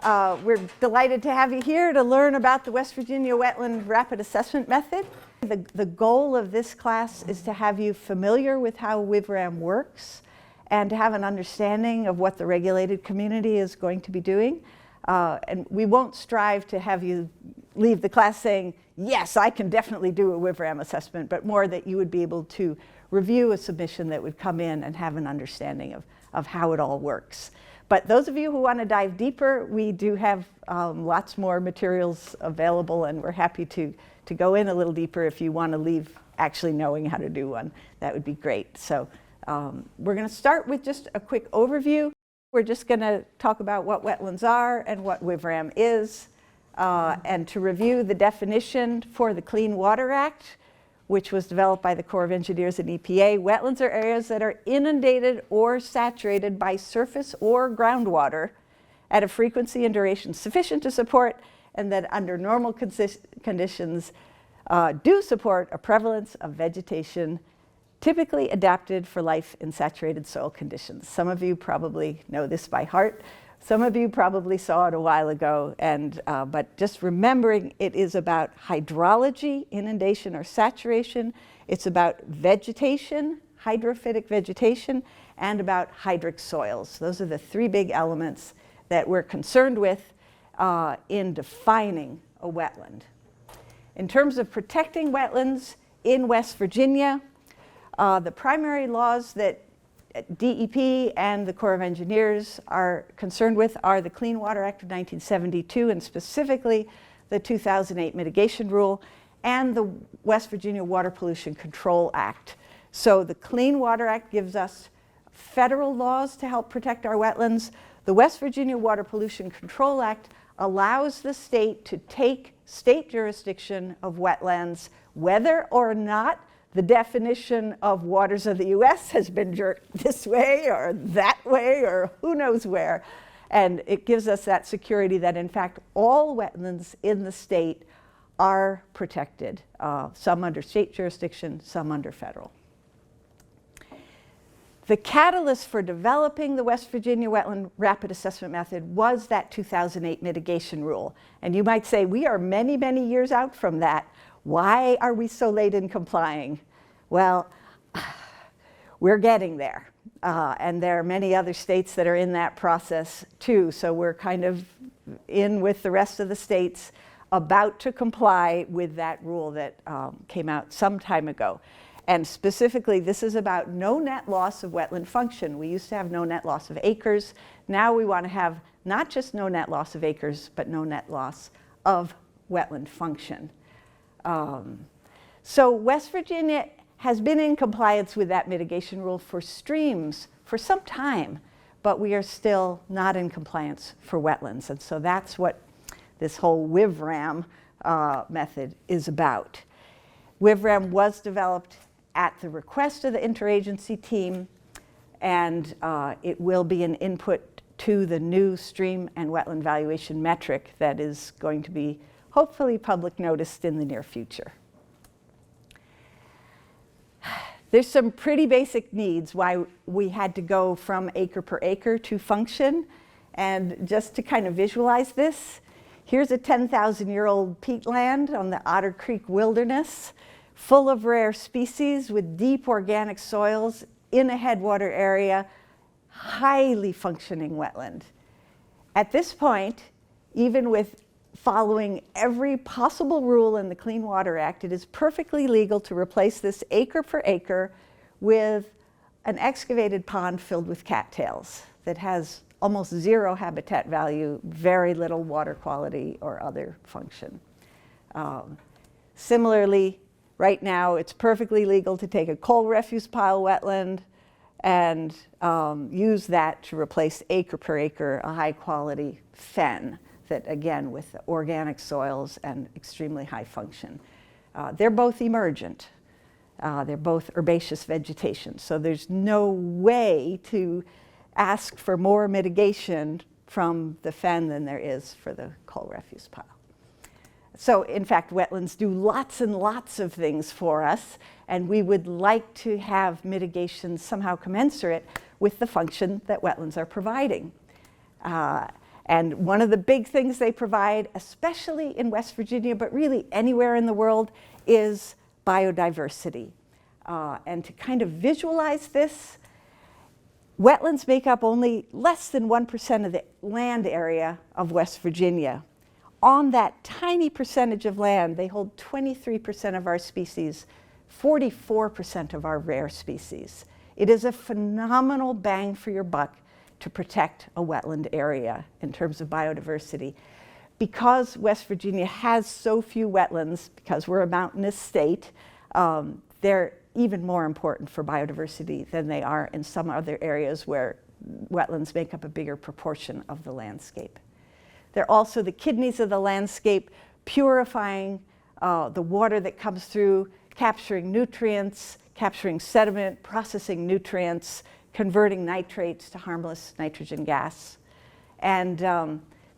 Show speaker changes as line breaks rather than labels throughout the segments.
We're delighted to have you here to learn about the West Virginia Wetland Rapid Assessment Method. The goal of this class is to have you familiar with how WVWRAM works and to have an understanding of what the regulated community is going to be doing. And we won't strive to have you leave the class saying, yes, I can definitely do a WVWRAM assessment, but more that you would be able to review a submission that would come in and have an understanding of how it all works. But those of you who want to dive deeper, we do have lots more materials available, and we're happy to go in a little deeper if you want to leave actually knowing how to do one. That would be great. So we're going to start with just a quick overview. We're just going to talk about what wetlands are and what WVWRAM is. And to review the definition for the Clean Water Act, which was developed by the Corps of Engineers and EPA, wetlands are areas that are inundated or saturated by surface or groundwater at a frequency and duration sufficient to support, and that under normal conditions do support a prevalence of vegetation typically adapted for life in saturated soil conditions. Some of you probably know this by heart. Some of you probably saw it a while ago, but just remembering it is about hydrology, inundation or saturation. It's about vegetation, hydrophytic vegetation, and about hydric soils. Those are the three big elements that we're concerned with in defining a wetland. In terms of protecting wetlands in West Virginia, the primary laws that DEP and the Corps of Engineers are concerned with are the Clean Water Act of 1972 and specifically the 2008 Mitigation Rule and the West Virginia Water Pollution Control Act. So the Clean Water Act gives us federal laws to help protect our wetlands. The West Virginia Water Pollution Control Act allows the state to take state jurisdiction of wetlands whether or not the definition of waters of the U.S. has been jerked this way or that way or who knows where. And it gives us that security that, in fact, all wetlands in the state are protected, some under state jurisdiction, some under federal. The catalyst for developing the West Virginia Wetland Rapid Assessment Method was that 2008 Mitigation Rule. And you might say, we are many, many years out from that. Why are we so late in complying? Well, we're getting there. And there are many other states that are in that process too. So we're kind of in with the rest of the states about to comply with that rule that came out some time ago. And specifically, this is about no net loss of wetland function. We used to have no net loss of acres. Now we want to have not just no net loss of acres, but no net loss of wetland function. So West Virginia has been in compliance with that mitigation rule for streams for some time, but we are still not in compliance for wetlands. And so that's what this whole WVWRAM method is about. WVWRAM was developed at the request of the interagency team, and it will be an input to the new stream and wetland valuation metric that is going to be hopefully public noticed in the near future. There's some pretty basic needs why we had to go from acre per acre to function. And just to kind of visualize this, here's a 10,000-year-old peatland on the Otter Creek Wilderness, full of rare species with deep organic soils in a headwater area, highly functioning wetland. At this point, even with following every possible rule in the Clean Water Act, it is perfectly legal to replace this acre per acre with an excavated pond filled with cattails that has almost zero habitat value, very little water quality or other function. Similarly, right now it's perfectly legal to take a coal refuse pile wetland and use that to replace acre per acre a high quality fen that, again, with the organic soils and extremely high function. They're both emergent. They're both herbaceous vegetation. So there's no way to ask for more mitigation from the fen than there is for the coal refuse pile. So in fact, wetlands do lots and lots of things for us, and we would like to have mitigation somehow commensurate with the function that wetlands are providing. And one of the big things they provide, especially in West Virginia, but really anywhere in the world, is biodiversity. And to kind of visualize this, wetlands make up only less than 1% of the land area of West Virginia. On that tiny percentage of land, they hold 23% of our species, 44% of our rare species. It is a phenomenal bang for your buck to protect a wetland area in terms of biodiversity. Because West Virginia has so few wetlands, because we're a mountainous state, they're even more important for biodiversity than they are in some other areas where wetlands make up a bigger proportion of the landscape. They're also the kidneys of the landscape, purifying the water that comes through, capturing nutrients, capturing sediment, processing nutrients, converting nitrates to harmless nitrogen gas. And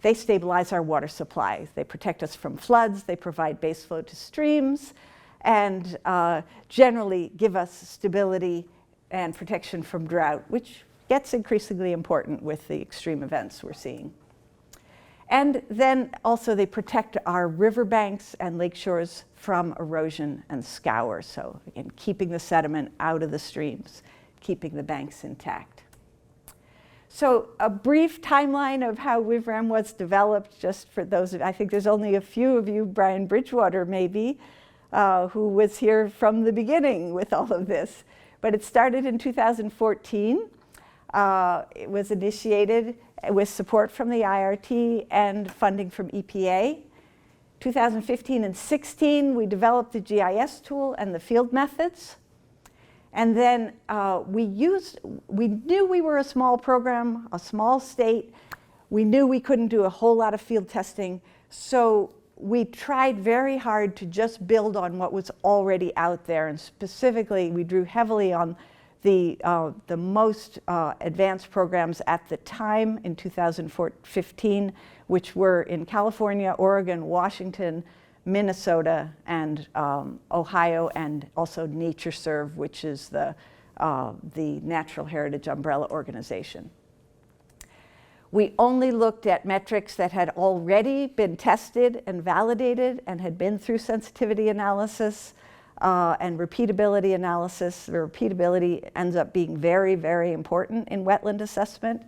they stabilize our water supply. They protect us from floods, they provide base flow to streams, and generally give us stability and protection from drought, which gets increasingly important with the extreme events we're seeing. And then also they protect our riverbanks and lake shores from erosion and scour. So again, keeping the sediment out of the streams, keeping the banks intact. So a brief timeline of how WVRAM was developed, just for those I think there's only a few of you, Brian Bridgewater maybe, who was here from the beginning with all of this. But it started in 2014. It was initiated with support from the IRT and funding from EPA. 2015 and 16, we developed the GIS tool and the field methods. And then we knew we were a small program, a small state. We knew we couldn't do a whole lot of field testing. So we tried very hard to just build on what was already out there. And specifically, we drew heavily on the most advanced programs at the time in 2015, which were in California, Oregon, Washington, Minnesota, and Ohio, and also NatureServe, which is the Natural Heritage Umbrella Organization. We only looked at metrics that had already been tested and validated and had been through sensitivity analysis and repeatability analysis. The repeatability ends up being very, very important in wetland assessment,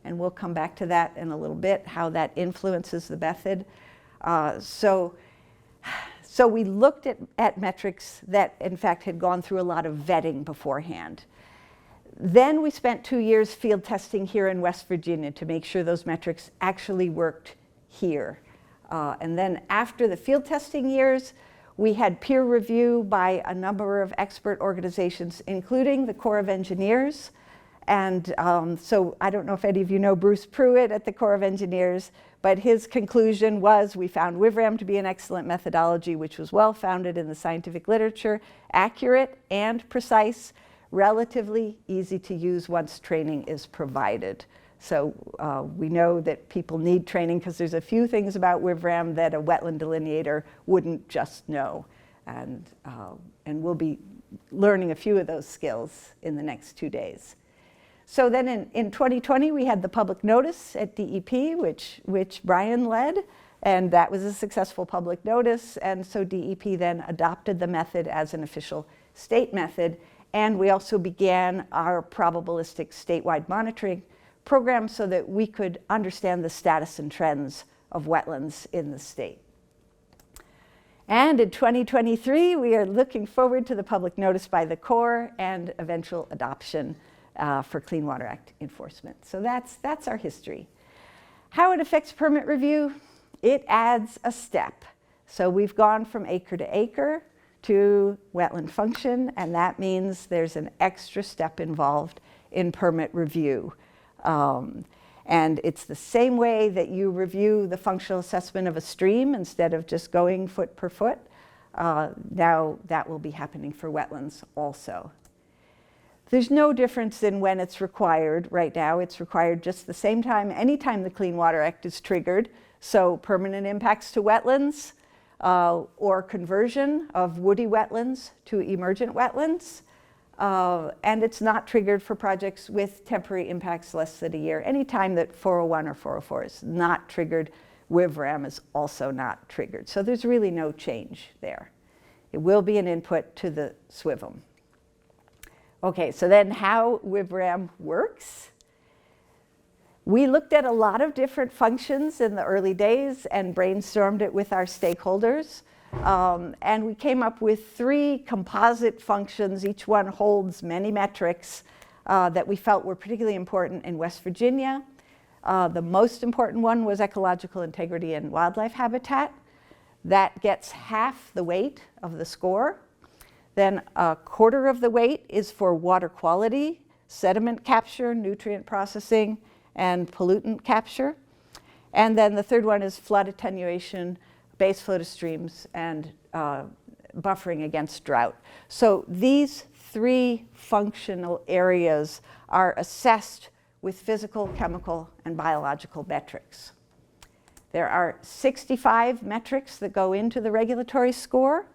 and we'll come back to that in a little bit, how that influences the method. So we looked at metrics that, in fact, had gone through a lot of vetting beforehand. Then we spent 2 years field testing here in West Virginia to make sure those metrics actually worked here. And then after the field testing years, we had peer review by a number of expert organizations, including the Corps of Engineers. And so I don't know if any of you know Bruce Pruitt at the Corps of Engineers, but his conclusion was we found WVRAM to be an excellent methodology, which was well founded in the scientific literature, accurate and precise, relatively easy to use once training is provided. So we know that people need training because there's a few things about WVRAM that a wetland delineator wouldn't just know. And we'll be learning a few of those skills in the next 2 days. So then in 2020, we had the public notice at DEP, which Brian led, and that was a successful public notice. And so DEP then adopted the method as an official state method. And we also began our probabilistic statewide monitoring program so that we could understand the status and trends of wetlands in the state. And in 2023, we are looking forward to the public notice by the Corps and eventual adoption for Clean Water Act enforcement. So that's our history. How it affects permit review, it adds a step. So we've gone from acre to acre to wetland function, and that means there's an extra step involved in permit review. And it's the same way that you review the functional assessment of a stream instead of just going foot per foot. Now that will be happening for wetlands also. There's no difference in when it's required right now. It's required just the same time, anytime the Clean Water Act is triggered. So permanent impacts to wetlands or conversion of woody wetlands to emergent wetlands, and it's not triggered for projects with temporary impacts less than a year. Anytime that 401 or 404 is not triggered, WVRAM is also not triggered. So there's really no change there. It will be an input to the SWVM. Okay, so then how WVRAM works. We looked at a lot of different functions in the early days and brainstormed it with our stakeholders. And we came up with 3 composite functions. Each one holds many metrics that we felt were particularly important in West Virginia. The most important one was ecological integrity and wildlife habitat. That gets half the weight of the score. Then a quarter of the weight is for water quality, sediment capture, nutrient processing, and pollutant capture. And then the third one is flood attenuation, base flow to streams, and buffering against drought. So these 3 functional areas are assessed with physical, chemical, and biological metrics. There are 65 metrics that go into the regulatory score,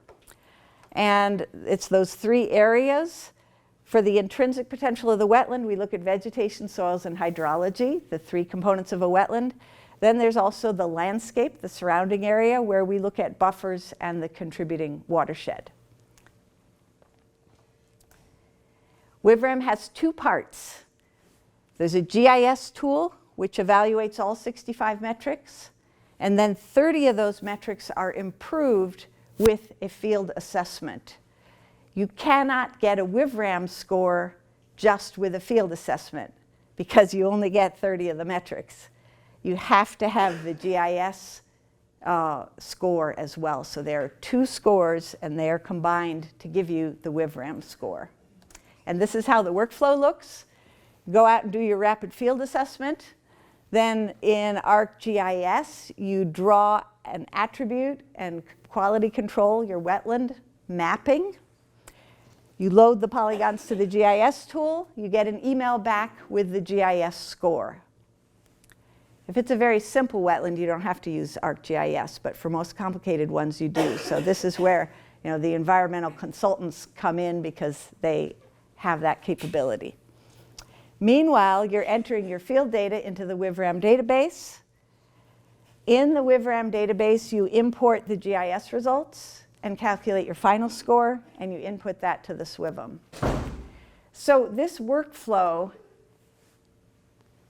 and it's those 3 areas. For the intrinsic potential of the wetland, we look at vegetation, soils, and hydrology, the 3 components of a wetland. Then there's also the landscape, the surrounding area, where we look at buffers and the contributing watershed. WVRAM has 2 parts. There's a GIS tool, which evaluates all 65 metrics, and then 30 of those metrics are improved with a field assessment. You cannot get a WVRAM score just with a field assessment because you only get 30 of the metrics. You have to have the GIS score as well. So there are 2 scores, and they are combined to give you the WVRAM score. And this is how the workflow looks. Go out and do your rapid field assessment. Then in ArcGIS, you draw an attribute and quality control your wetland mapping. You load the polygons to the GIS tool. You get an email back with the GIS score. If it's a very simple wetland, you don't have to use ArcGIS, but for most complicated ones, you do. So this is where the environmental consultants come in because they have that capability. Meanwhile, you're entering your field data into the WVRAM database. In the WVRAM database, you import the GIS results and calculate your final score, and you input that to the SWVM. So this workflow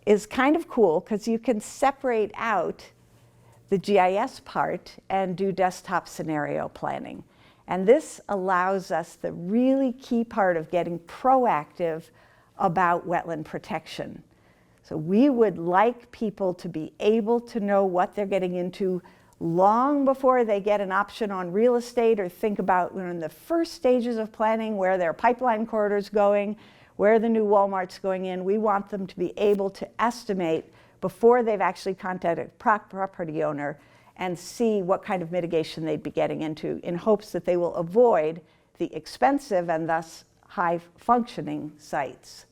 is kind of cool because you can separate out the GIS part and do desktop scenario planning. And this allows us the really key part of getting proactive about wetland protection. So we would like people to be able to know what they're getting into long before they get an option on real estate or think about in the first stages of planning where their pipeline corridor's going, where the new Walmart's going in. We want them to be able to estimate before they've actually contacted a property owner and see what kind of mitigation they'd be getting into in hopes that they will avoid the expensive and thus high functioning sites.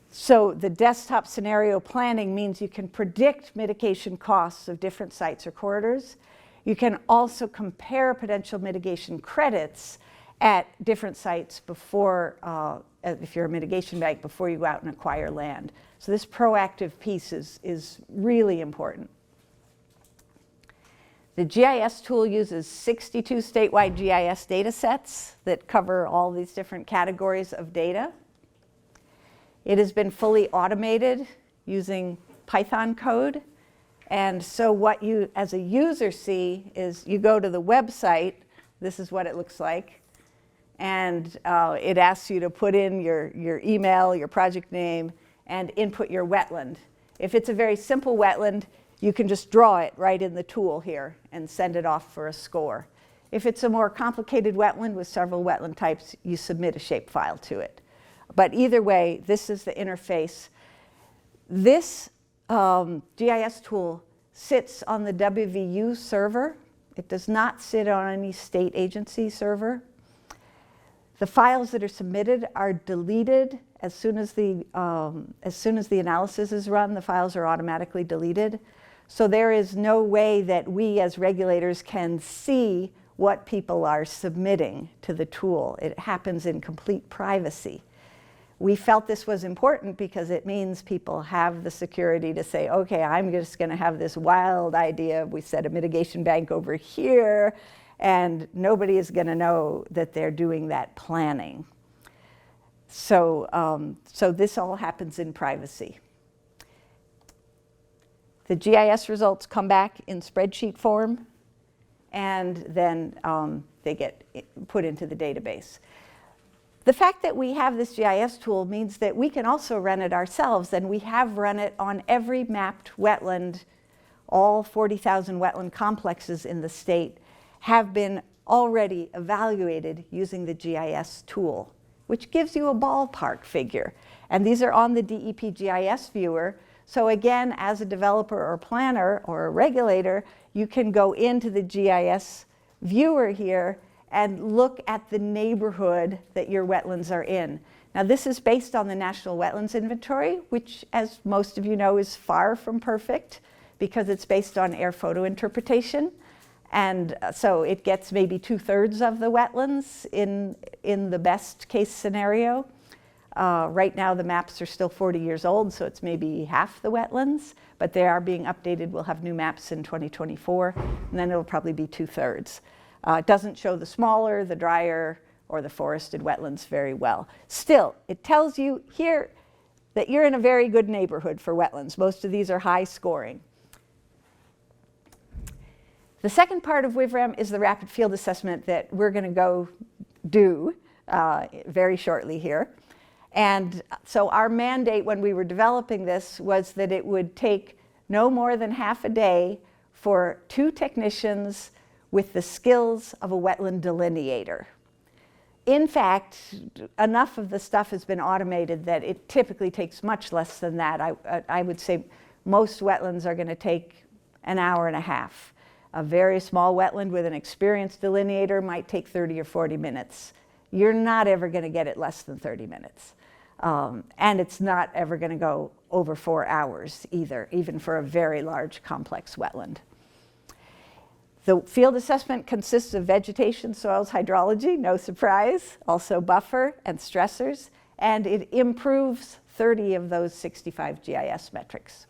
So the desktop scenario planning means you can predict mitigation costs of different sites or corridors. You can also compare potential mitigation credits at different sites before, if you're a mitigation bank, before you go out and acquire land. So this proactive piece is really important. The GIS tool uses 62 statewide GIS data sets that cover all these different categories of data. It has been fully automated using Python code. And so what you, as a user, see is you go to the website. This is what it looks like. And it asks you to put in your email, your project name, and input your wetland. If it's a very simple wetland, you can just draw it right in the tool here and send it off for a score. If it's a more complicated wetland with several wetland types, you submit a shapefile to it. But either way, this is the interface. This GIS tool sits on the WVU server. It does not sit on any state agency server. The files that are submitted are deleted as soon as the analysis is run. The files are automatically deleted. So there is no way that we as regulators can see what people are submitting to the tool. It happens in complete privacy. We felt this was important because it means people have the security to say, okay, I'm just going to have this wild idea. We set a mitigation bank over here, and nobody is going to know that they're doing that planning. So this all happens in privacy. The GIS results come back in spreadsheet form, and then they get put into the database. The fact that we have this GIS tool means that we can also run it ourselves, and we have run it on every mapped wetland. All 40,000 wetland complexes in the state have been already evaluated using the GIS tool, which gives you a ballpark figure. And these are on the DEP GIS viewer. So again, as a developer or planner or a regulator, you can go into the GIS viewer here and look at the neighborhood that your wetlands are in. Now, this is based on the National Wetlands Inventory, which, as most of you know, is far from perfect because it's based on air photo interpretation. And so it gets maybe 2/3 of the wetlands in the best case scenario. Right now, the maps are still 40 years old, so it's maybe half the wetlands, but they are being updated. We'll have new maps in 2024, and then it'll probably be 2/3. It doesn't show the smaller, the drier, or the forested wetlands very well. Still, it tells you here that you're in a very good neighborhood for wetlands. Most of these are high scoring. The second part of WVRAM is the rapid field assessment that we're going to go do very shortly here. And so our mandate when we were developing this was that it would take no more than half a day for 2 technicians with the skills of a wetland delineator. In fact, enough of the stuff has been automated that it typically takes much less than that. I would say most wetlands are going to take an hour and a half. A very small wetland with an experienced delineator might take 30 or 40 minutes. You're not ever going to get it less than 30 minutes. And it's not ever going to go over 4 hours either, even for a very large complex wetland. The field assessment consists of vegetation, soils, hydrology, no surprise, also buffer and stressors, and it improves 30 of those 65 GIS metrics.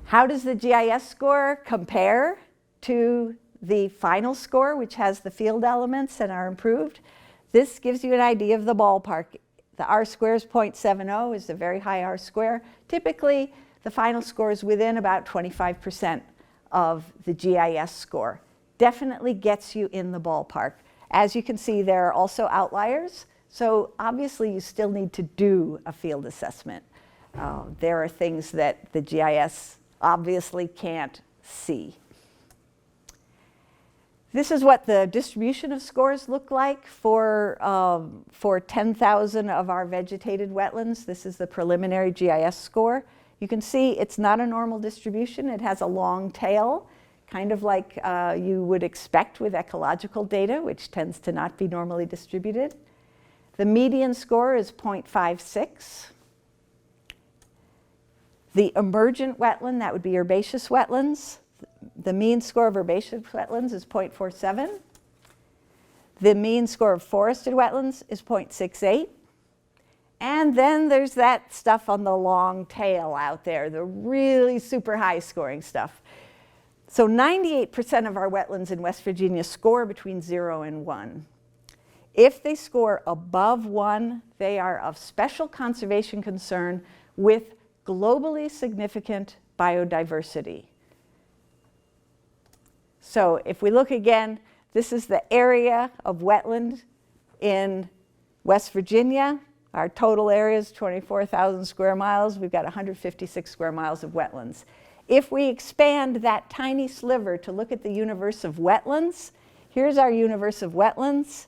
How does the GIS score compare to the final score, which has the field elements and are improved? This gives you an idea of the ballpark. The R-square is 0.70, is a very high R-square. Typically, the final score is within about 25% of the GIS score. Definitely gets you in the ballpark. As you can see, there are also outliers. So obviously, you still need to do a field assessment. There are things that the GIS obviously can't see. This is what the distribution of scores look like for 10,000 of our vegetated wetlands. This is the preliminary GIS score. You can see it's not a normal distribution. It has a long tail, kind of like you would expect with ecological data, which tends to not be normally distributed. The median score is 0.56. The emergent wetland, that would be herbaceous wetlands. The mean score of herbaceous wetlands is 0.47. The mean score of forested wetlands is 0.68. And then there's that stuff on the long tail out there, the really super high scoring stuff. So 98% of our wetlands in West Virginia score between 0 and 1. If they score above 1, they are of special conservation concern with globally significant biodiversity. So if we look again, this is the area of wetland in West Virginia. Our total area is 24,000 square miles. We've got 156 square miles of wetlands. If we expand that tiny sliver to look at the universe of wetlands, here's our universe of wetlands.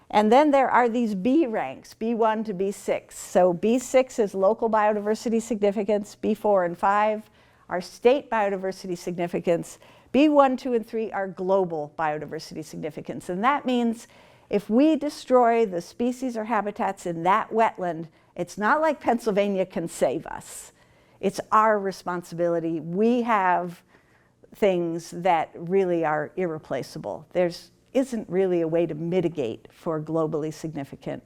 And then there are these B ranks, B1 to B6. So B6 is local biodiversity significance, B4 and 5 are state biodiversity significance, B1, 2, and 3 are global biodiversity significance. And that means if we destroy the species or habitats in that wetland, it's not like Pennsylvania can save us. It's our responsibility. We have things that really are irreplaceable. There isn't really a way to mitigate for globally significant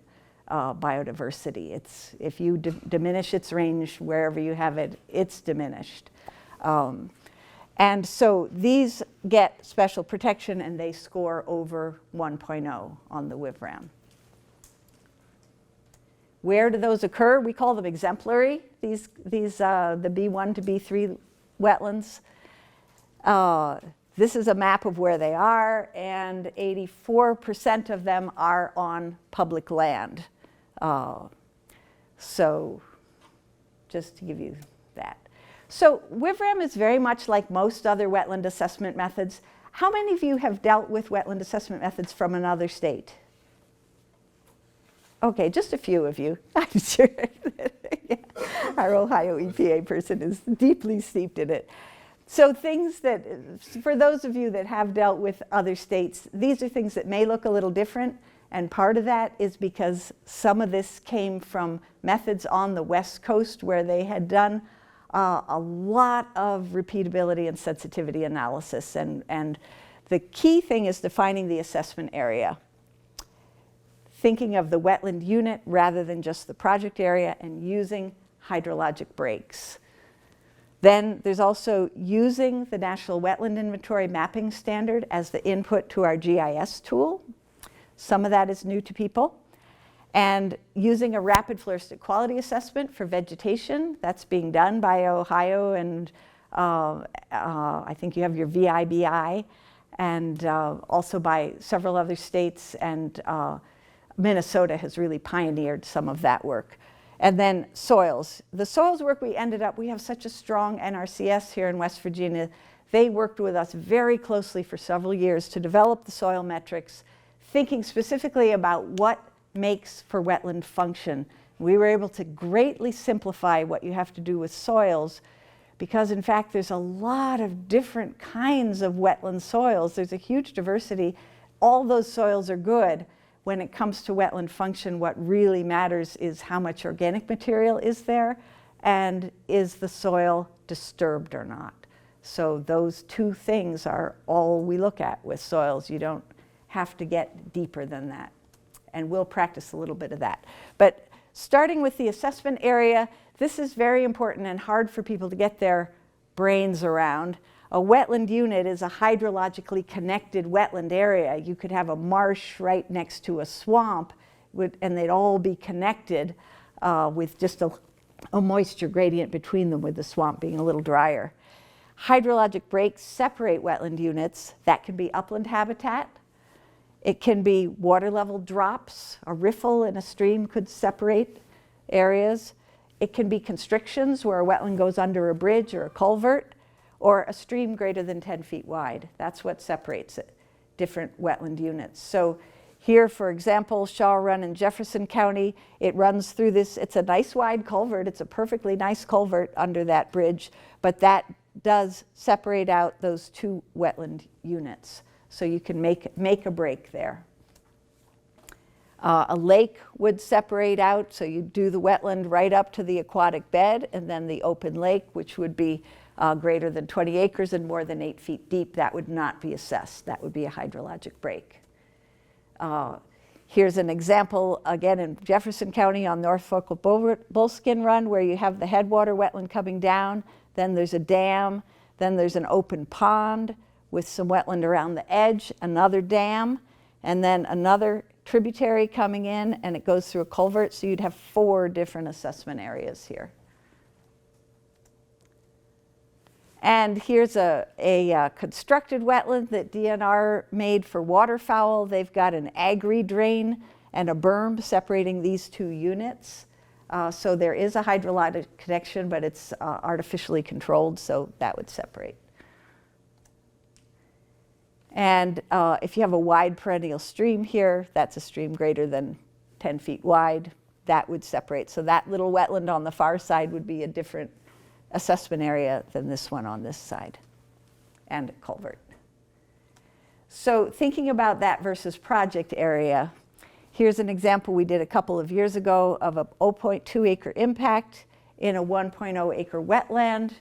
biodiversity. If you diminish its range wherever you have it, it's diminished. And so these get special protection and they score over 1.0 on the WVRAM. Where do those occur? We call them exemplary, the B1 to B3 wetlands. This is a map of where they are, and 84% of them are on public land. So just to give you that. So WVRAM is very much like most other wetland assessment methods. How many of you have dealt with wetland assessment methods from another state? Okay, just a few of you. I'm sure yeah. Our Ohio EPA person is deeply steeped in it. So things that, for those of you that have dealt with other states, these are things that may look a little different. And part of that is because some of this came from methods on the West Coast where they had done a lot of repeatability and sensitivity analysis. And the key thing is defining the assessment area. Thinking of the wetland unit rather than just the project area, and using hydrologic breaks. Then there's also using the National Wetland Inventory Mapping Standard as the input to our GIS tool. Some of that is new to people. And using a rapid floristic quality assessment for vegetation. That's being done by Ohio, and I think you have your VIBI, and also by several other states, and Minnesota has really pioneered some of that work. And then soils. The soils work we have such a strong NRCS here in West Virginia. They worked with us very closely for several years to develop the soil metrics, thinking specifically about what makes for wetland function. We were able to greatly simplify what you have to do with soils, because in fact there's a lot of different kinds of wetland soils. There's a huge diversity. All those soils are good. When it comes to wetland function, what really matters is how much organic material is there, and is the soil disturbed or not. So those two things are all we look at with soils. You don't have to get deeper than that. And we'll practice a little bit of that. But starting with the assessment area, this is very important and hard for people to get their brains around. A wetland unit is a hydrologically connected wetland area. You could have a marsh right next to a swamp, and they'd all be connected with just a moisture gradient between them, with the swamp being a little drier. Hydrologic breaks separate wetland units. That can be upland habitat. It can be water level drops. A riffle in a stream could separate areas. It can be constrictions where a wetland goes under a bridge or a culvert, or a stream greater than 10 feet wide. That's what separates it, different wetland units. So here, for example, Shaw Run in Jefferson County, it runs through this, it's a nice wide culvert, it's a perfectly nice culvert under that bridge, but that does separate out those two wetland units. So you can make a break there. A lake would separate out, so you do the wetland right up to the aquatic bed, and then the open lake, which would be greater than 20 acres and more than 8 feet deep, that would not be assessed. That would be a hydrologic break. Here's an example, again, in Jefferson County on North Fork Bullskin Run, where you have the headwater wetland coming down, then there's a dam, then there's an open pond with some wetland around the edge, another dam, and then another tributary coming in, and it goes through a culvert, so you'd have 4 different assessment areas here. And here's a constructed wetland that DNR made for waterfowl. They've got an agri-drain and a berm separating these 2 units. So there is a hydrologic connection, but it's artificially controlled, so that would separate. And if you have a wide perennial stream here, that's a stream greater than 10 feet wide, that would separate. So that little wetland on the far side would be a different assessment area than this one on this side, and a culvert. So thinking about that versus project area, here's an example we did a couple of years ago of a 0.2 acre impact in a 1.0 acre wetland.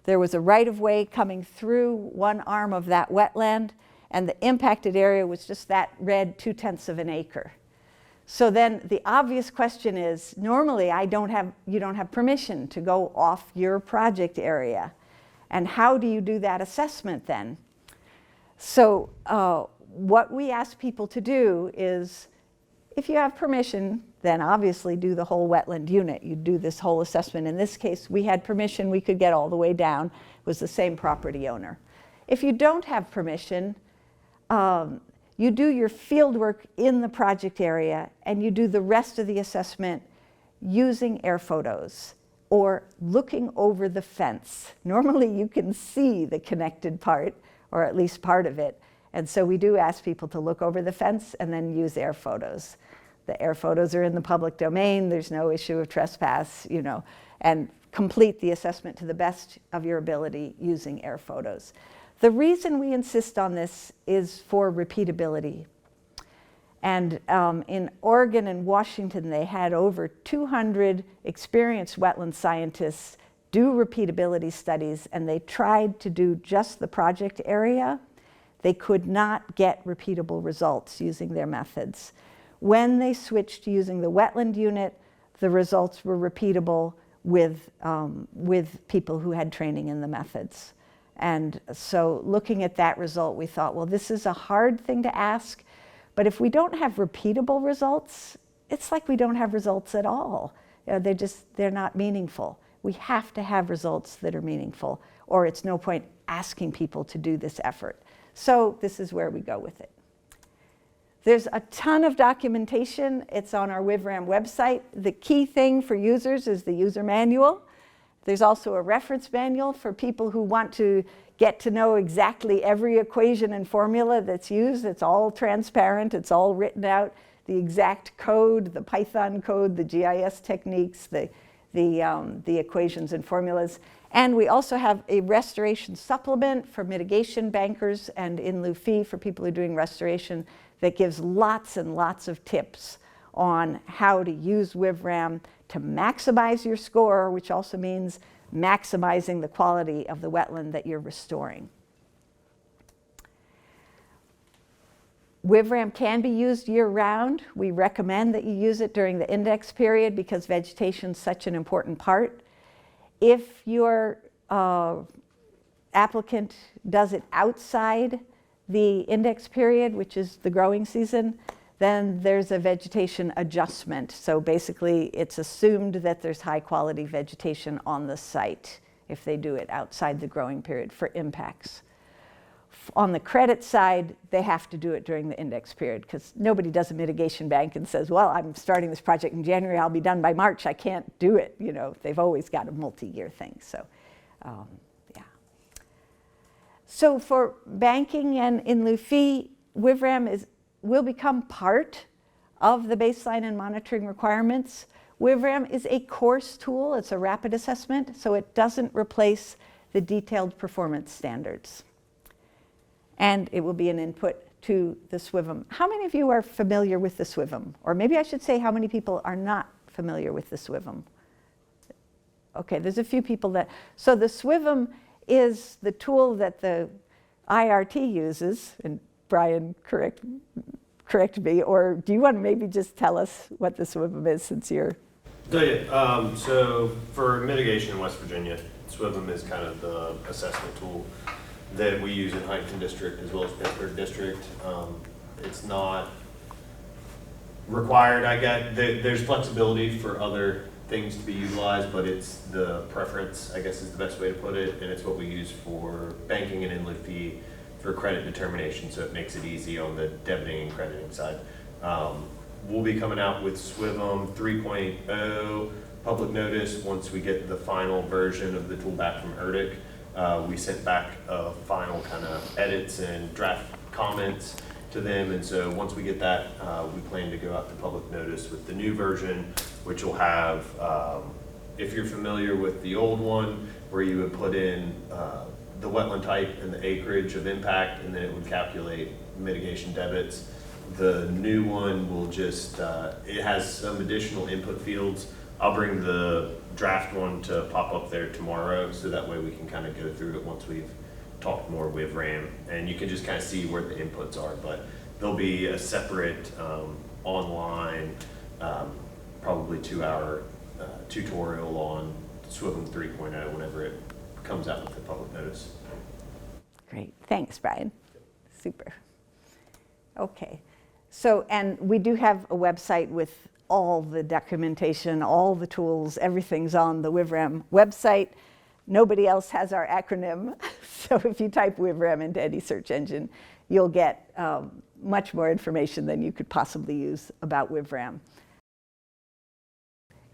there was a right-of-way coming through one arm of that wetland, and the impacted area was just that red 0.2 of an acre. So then the obvious question is, normally you don't have permission to go off your project area. And how do you do that assessment then? So what we ask people to do is, if you have permission, then obviously do the whole wetland unit. You do this whole assessment. In this case, we had permission. We could get all the way down. It was the same property owner. If you don't have permission, you do your field work in the project area, and you do the rest of the assessment using air photos or looking over the fence. Normally you can see the connected part, or at least part of it. And so we do ask people to look over the fence and then use air photos. The air photos are in the public domain. There's no issue of trespass, and complete the assessment to the best of your ability using air photos. The reason we insist on this is for repeatability. And in Oregon and Washington, they had over 200 experienced wetland scientists do repeatability studies, and they tried to do just the project area. They could not get repeatable results using their methods. When they switched to using the wetland unit, the results were repeatable with people who had training in the methods. And so looking at that result, we thought, well, this is a hard thing to ask, but if we don't have repeatable results, it's like we don't have results at all. They're not meaningful. We have to have results that are meaningful, or it's no point asking people to do this effort. So this is where we go with it. There's a ton of documentation. It's on our WVWRAM website. The key thing for users is the user manual. There's also a reference manual for people who want to get to know exactly every equation and formula that's used. It's all transparent. It's all written out. The exact code, the Python code, the GIS techniques, the equations and formulas. And we also have a restoration supplement for mitigation bankers and in lieu fee for people who are doing restoration that gives lots and lots of tips on how to use WVWRAM to maximize your score, which also means maximizing the quality of the wetland that you're restoring. WVWRAM can be used year-round. We recommend that you use it during the index period because vegetation is such an important part. If your applicant does it outside the index period, which is the growing season, then there's a vegetation adjustment. So basically, it's assumed that there's high-quality vegetation on the site if they do it outside the growing period for impacts. On the credit side, they have to do it during the index period because nobody does a mitigation bank and says, well, I'm starting this project in January, I'll be done by March, I can't do it. They've always got a multi-year thing. So, yeah. So for banking and in lieu fee, WVWRAM will become part of the baseline and monitoring requirements. WVWRAM is a course tool. It's a rapid assessment, so it doesn't replace the detailed performance standards. And it will be an input to the SWVM. How many of you are familiar with the SWVM? Or maybe I should say how many people are not familiar with the SWVM? Okay, there's a few people that. So the SWVM is the tool that the IRT uses, and Brian, correct me, or do you want to maybe just tell us what the SWVM is since you're...
So for mitigation in West Virginia, SWVM is kind of the assessment tool that we use in Huntington District as well as Pittsburgh District. It's not required. There's flexibility for other things to be utilized, but it's the preference, I guess is the best way to put it, and it's what we use for banking and in lieu fee for credit determination, so it makes it easy on the debiting and crediting side. We'll be coming out with SWVM 3.0 public notice once we get the final version of the tool back from ERDIC. We sent back final kind of edits and draft comments to them, and so once we get that, we plan to go out to public notice with the new version, which will have, if you're familiar with the old one, where you would put in the wetland type and the acreage of impact, and then it would calculate mitigation debits. The new one will just, it has some additional input fields. I'll bring the draft one to pop up there tomorrow, so that way we can kind of go through it once we've talked more with WVRAM, and you can just kind of see where the inputs are. But there'll be a separate online, probably 2-hour tutorial on SWVM 3.0 whenever it comes out with the public notice.
Great, thanks, Brian. Super. Okay, so, and we do have a website with all the documentation, all the tools, everything's on the WVRAM website. Nobody else has our acronym, so if you type WVRAM into any search engine, you'll get much more information than you could possibly use about WVRAM.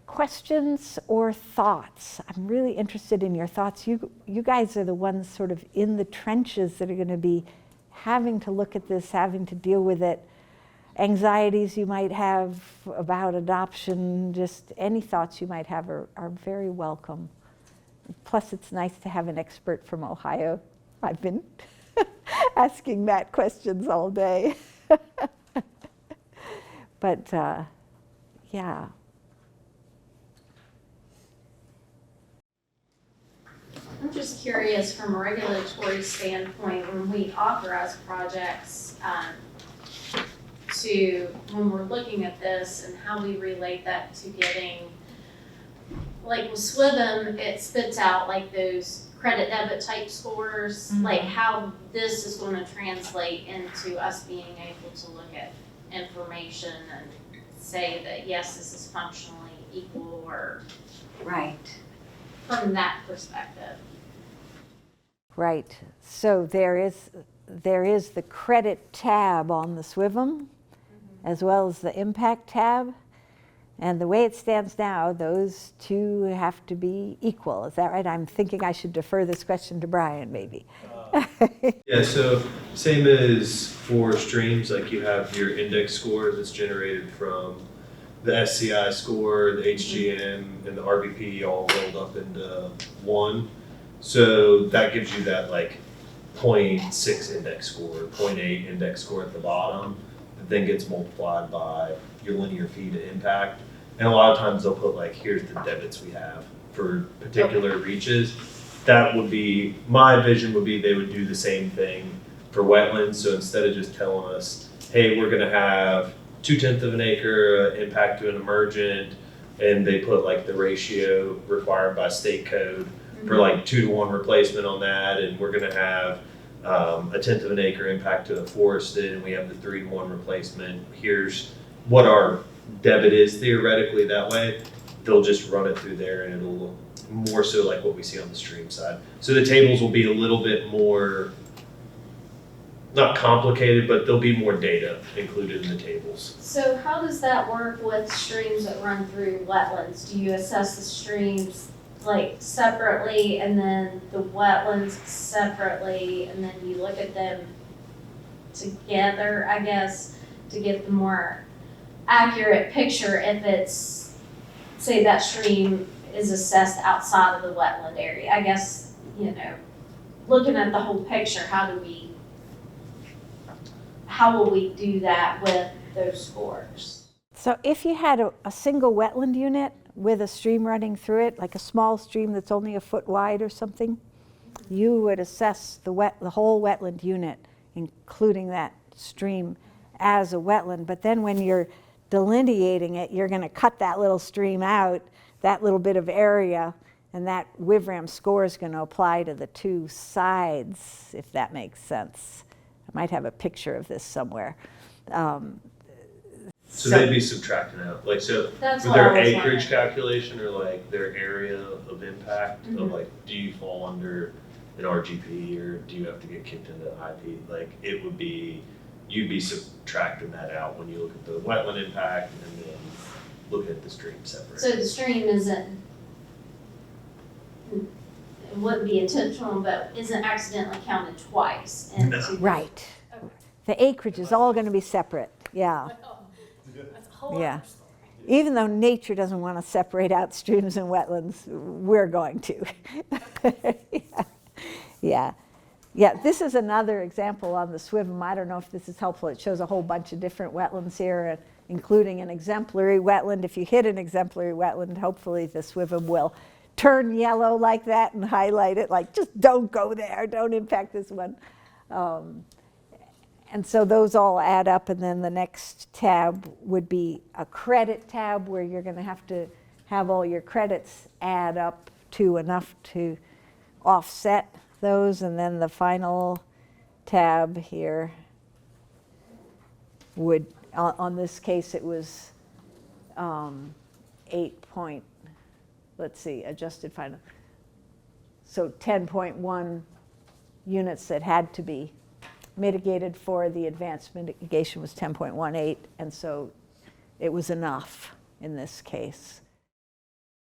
Questions or thoughts? I'm really interested in your thoughts. You guys are the ones sort of in the trenches that are going to be having to look at this, having to deal with it. Anxieties you might have about adoption, just any thoughts you might have are very welcome. Plus, it's nice to have an expert from Ohio. I've been asking Matt questions all day. But yeah.
I'm just curious from a regulatory standpoint, when we authorize projects, when we're looking at this and how we relate that to getting, like with SWVM, it spits out like those credit debit type scores, like how this is going to translate into us being able to look at information and say that yes, this is functionally equal, or
Right.
from that perspective.
Right. So there is the credit tab on the SWVM, as well as the impact tab. And the way it stands now, those two have to be equal. Is that right? I'm thinking I should defer this question to Brian, maybe.
Yeah, so same as for streams, like you have your index score that's generated from the SCI score, the HGM, and the RVP all rolled up into one. So that gives you that like 0.6 index score, 0.8 index score at the bottom, that then gets multiplied by your linear fee to impact. And a lot of times they'll put like, here's the debits we have for particular reaches. That would be, my vision would be they would do the same thing for wetlands. So instead of just telling us, hey, we're gonna have 0.2 of an acre impact to an emergent, and they put like the ratio required by state code for like 2-to-1 replacement on that, and we're gonna have 1/10 of an acre impact to a forested, and we have the 3-to-1 replacement. Here's what our debit is theoretically that way. They'll just run it through there, and it'll look more so like what we see on the stream side. So the tables will be a little bit more, not complicated, but there'll be more data included in the tables.
So how does that work with streams that run through wetlands? Do you assess the streams like separately and then the wetlands separately, and then you look at them together, I guess, to get the more accurate picture if it's, say that stream is assessed outside of the wetland area? I guess, you know, looking at the whole picture, how will we do that with those scores?
So if you had a single wetland unit with a stream running through it, like a small stream that's only a foot wide or something, you would assess the whole wetland unit, including that stream, as a wetland. But then when you're delineating it, you're going to cut that little stream out, that little bit of area, and that WVRAM score is going to apply to the two sides, if that makes sense. I might have a picture of this somewhere.
So they'd be subtracting out, like, so
That's
with
what I
their
was
acreage
wondering.
calculation, or like their area of impact, of like, do you fall under an RGP, or do you have to get kicked into IP? Like, it would be, you'd be subtracting that out when you look at the wetland impact and then look at the stream separate.
So the stream isn't, it wouldn't be intentional, but isn't accidentally counted twice into
No.
Right.
Okay.
The acreage is all going to be separate, yeah.
That's a whole
Yeah.
other story.
Even though nature doesn't want to separate out streams and wetlands, we're going to. Yeah. Yeah, this is another example on the SWVM. I don't know if this is helpful. It shows a whole bunch of different wetlands here, including an exemplary wetland. If you hit an exemplary wetland, hopefully the SWVM will turn yellow like that and highlight it, like just don't go there, don't impact this one. And so those all add up, and then the next tab would be a credit tab where you're going to have all your credits add up to enough to offset those, and then the final tab here would, on this case, it was 8 point, let's see, adjusted final. So 10.1 units that had to be mitigated for the advanced mitigation was 10.18, and so it was enough in this case.